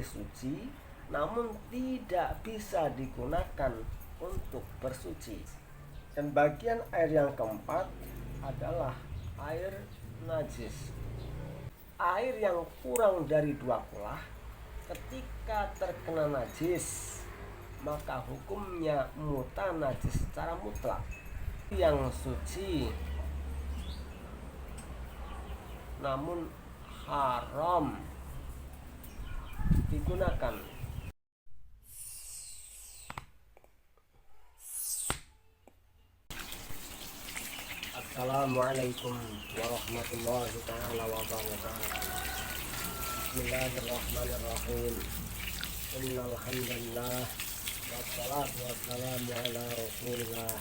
suci, namun tidak bisa digunakan untuk bersuci. Dan bagian air yang keempat adalah air najis. Air yang kurang dari 2 kulah ketika terkena najis, maka hukumnya mutanajis secara mutlak. Yang suci namun haram digunakan. Assalamualaikum warahmatullahi taala wabarakatuh. Bismillahirrahmanirrahim. Innal hamdalillah wassalatu wassalamu ala Rasulillah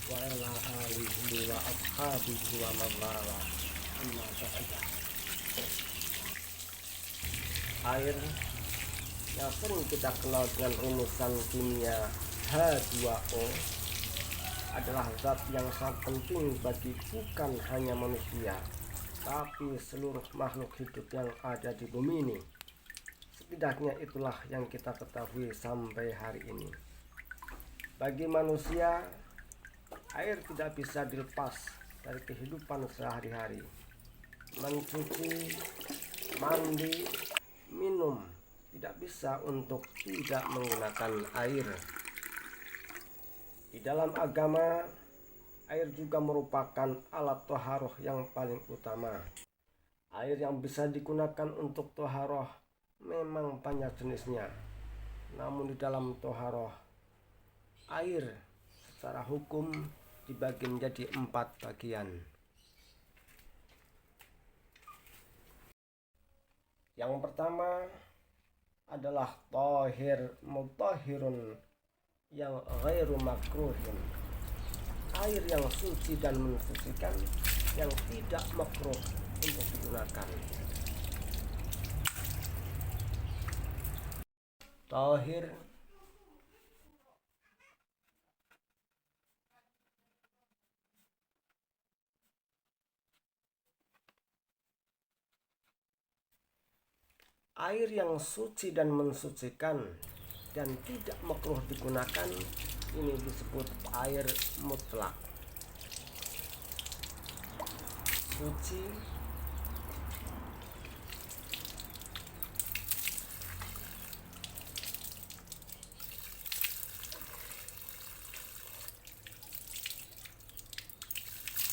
wa ala alihi wa ashabihi wa man wala. Amma ba'du. Air yang sering kita kenal dengan rumusan kimia H2O adalah zat yang sangat penting bagi bukan hanya manusia, tapi seluruh makhluk hidup yang ada di bumi ini. Setidaknya itulah yang kita ketahui sampai hari ini. Bagi manusia, air tidak bisa dilepas dari kehidupan sehari-hari. Mencuci, mandi, minum, tidak bisa untuk tidak menggunakan air. Di dalam agama, air juga merupakan alat toharoh yang paling utama. Air yang bisa digunakan untuk toharoh memang banyak jenisnya. Namun di dalam toharoh, air secara hukum dibagi menjadi 4 bagian. Yang pertama adalah tohir mutahhirun yang ghairu makruhin, air yang suci dan mensucikan yang tidak makruh untuk digunakan. Tahir air yang suci dan mensucikan dan tidak makruh digunakan, ini disebut air mutlak. Suci,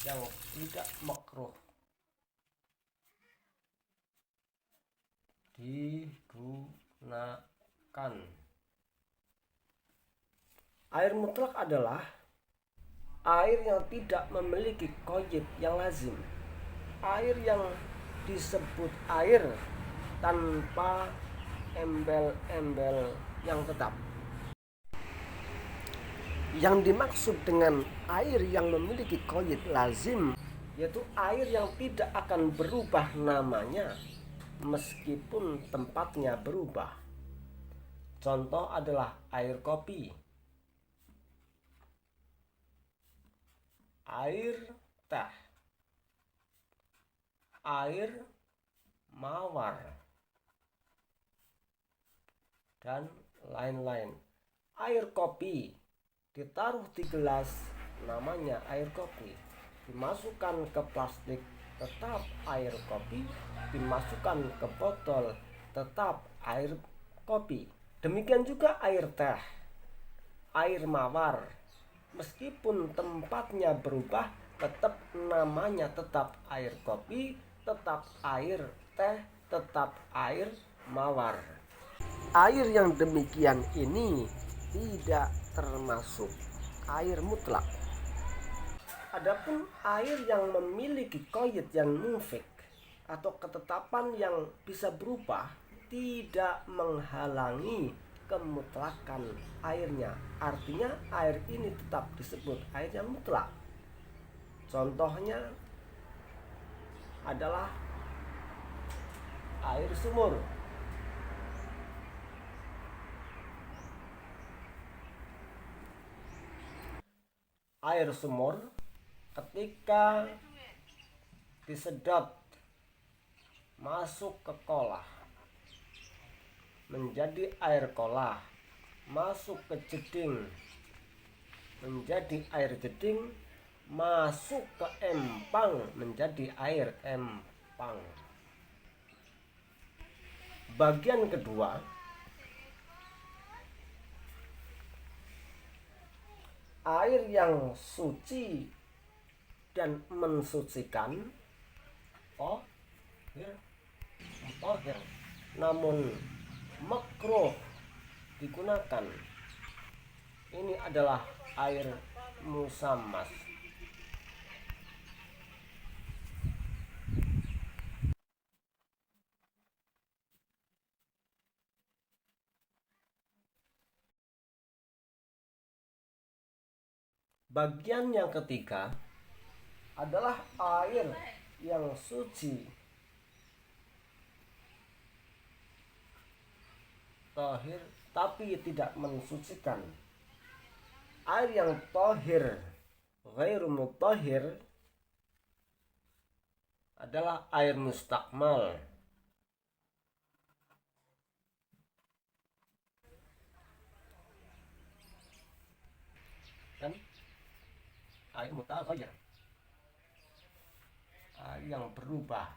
yang tidak makruh digunakan. Air mutlak adalah air yang tidak memiliki qaid yang lazim, air yang disebut air tanpa embel-embel yang tetap. Yang dimaksud dengan air yang memiliki qaid lazim yaitu air yang tidak akan berubah namanya meskipun tempatnya berubah. Contoh adalah air kopi, air teh, air mawar, dan lain-lain. Air kopi ditaruh di gelas, namanya air kopi. Dimasukkan ke plastik, tetap air kopi. Dimasukkan ke botol, tetap air kopi. Demikian juga air teh, air mawar, meskipun tempatnya berubah, tetap namanya tetap air kopi, tetap air teh, tetap air mawar. Air yang demikian ini tidak termasuk air mutlak. Adapun air yang memiliki qaid yang mufik atau ketetapan yang bisa berubah, tidak menghalangi kemutlakan airnya. Artinya air ini tetap disebut air yang mutlak. Contohnya adalah air sumur. Air sumur ketika disedot masuk ke kolah, menjadi air kolah, masuk ke jeding menjadi air jeding, masuk ke empang menjadi air empang. Bagian kedua, air yang suci dan mensucikan, tohir, namun makruh digunakan. Ini adalah air musammas. Bagian yang ketiga adalah air yang suci, tohir, tapi tidak mensucikan. Air yang tohir, ghairu mutahhir, adalah air mustakmal. Dan air mutaghayyir, air yang berubah.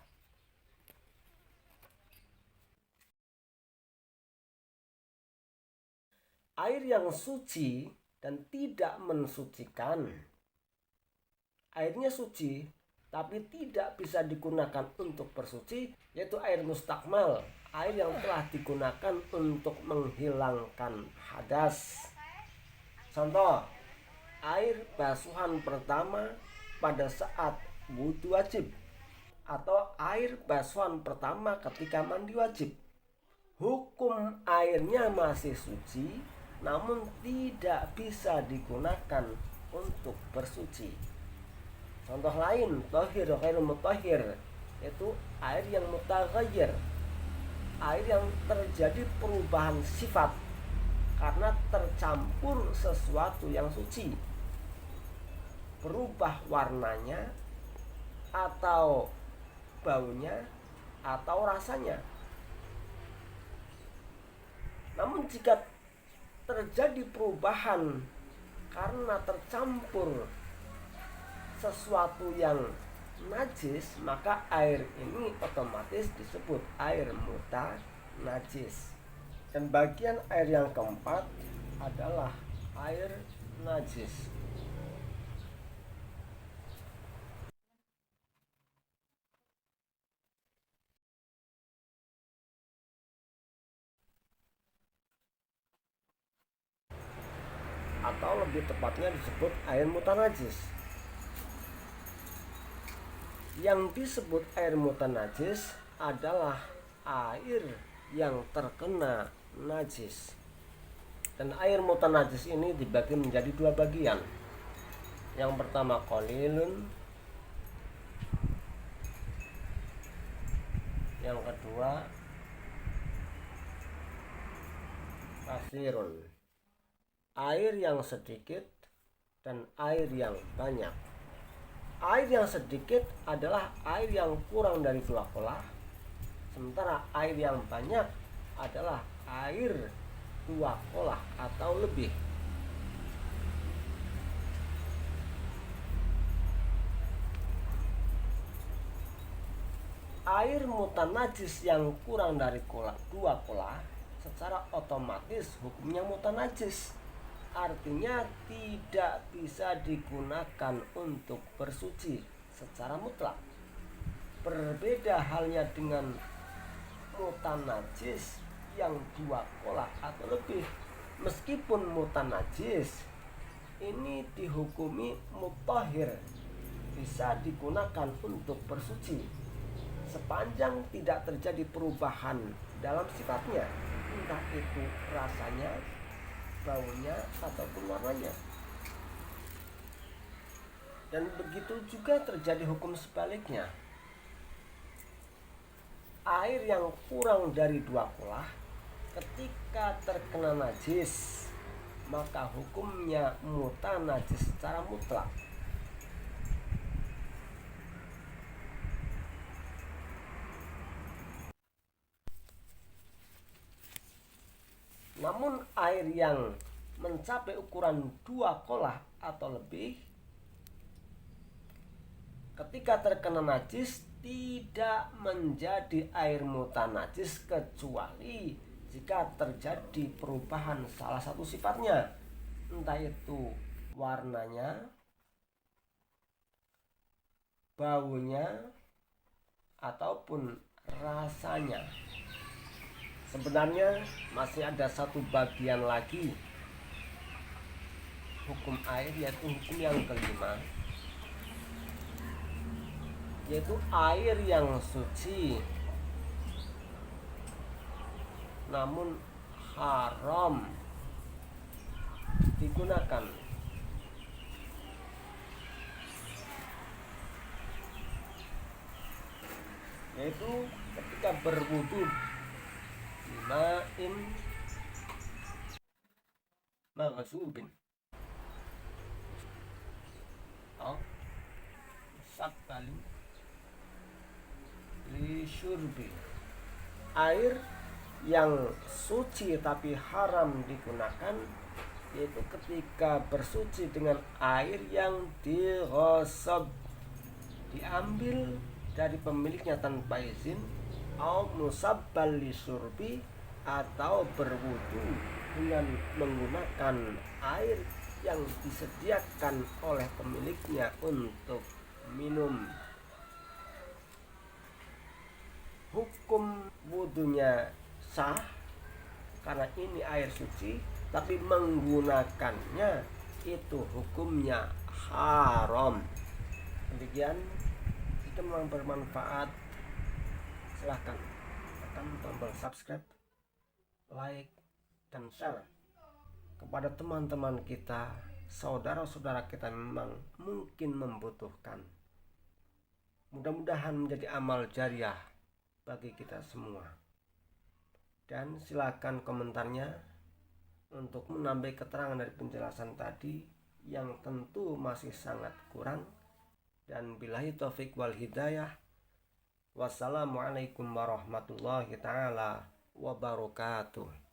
Air yang suci dan tidak mensucikan. Airnya suci tapi tidak bisa digunakan untuk bersuci, yaitu air mustakmal, air yang telah digunakan untuk menghilangkan hadas. Contoh, air basuhan pertama pada saat wudhu wajib, atau air basuhan pertama ketika mandi wajib. Hukum airnya masih suci, namun tidak bisa digunakan untuk bersuci. Contoh lain, tohir ghairu mutahhir, yaitu air yang mutaghayyir, air yang terjadi perubahan sifat karena tercampur sesuatu yang suci, berubah warnanya atau baunya atau rasanya. Namun jika terjadi perubahan karena tercampur sesuatu yang najis, maka air ini otomatis disebut air mutanajis. Dan bagian air yang keempat adalah air najis. Atau lebih tepatnya disebut air mutanajis. Yang disebut air mutanajis adalah air yang terkena najis. Dan air mutanajis ini dibagi menjadi dua bagian. Yang pertama qalilun, yang kedua kasirun. Air yang sedikit dan air yang banyak. Air yang sedikit adalah air yang kurang dari 2 kolah, sementara air yang banyak adalah air 2 kolah atau lebih. Air mutanajis yang kurang dari 2 kolah secara otomatis hukumnya mutanajis. Artinya tidak bisa digunakan untuk bersuci secara mutlak. Berbeda halnya dengan mutanajis yang 2 kolah atau lebih. Meskipun mutanajis ini dihukumi mutahhir, bisa digunakan untuk bersuci sepanjang tidak terjadi perubahan dalam sifatnya, entah itu rasanya, baunya, ataupun warnanya. Dan begitu juga terjadi hukum sebaliknya. Air yang kurang dari 2 kolah ketika terkena najis, maka hukumnya mutanajis secara mutlak. Namun air yang mencapai ukuran 2 kolah atau lebih ketika terkena najis tidak menjadi air mutanajis kecuali jika terjadi perubahan salah satu sifatnya, entah itu warnanya, baunya, ataupun rasanya. Sebenarnya masih ada satu bagian lagi hukum air, yaitu hukum yang kelima, yaitu air yang suci namun haram digunakan. Yaitu ketika berwudu ma'in maghsubin atau sakbalin li syurbi, air yang suci tapi haram digunakan yaitu ketika bersuci dengan air yang dighasab, diambil dari pemiliknya tanpa izin, atau musabbal li syurbi, atau berwudu dengan menggunakan air yang disediakan oleh pemiliknya untuk minum. Hukum wudunya sah karena ini air suci, tapi menggunakannya itu hukumnya haram. Demikian, jika memang bermanfaat silahkan tekan tombol subscribe, like, dan share kepada teman-teman kita, saudara-saudara kita memang mungkin membutuhkan. Mudah-mudahan menjadi amal jariah bagi kita semua. Dan silakan komentarnya untuk menambah keterangan dari penjelasan tadi yang tentu masih sangat kurang. Dan billahi taufik wal hidayah. Wassalamualaikum warahmatullahi taala wabarakatuh.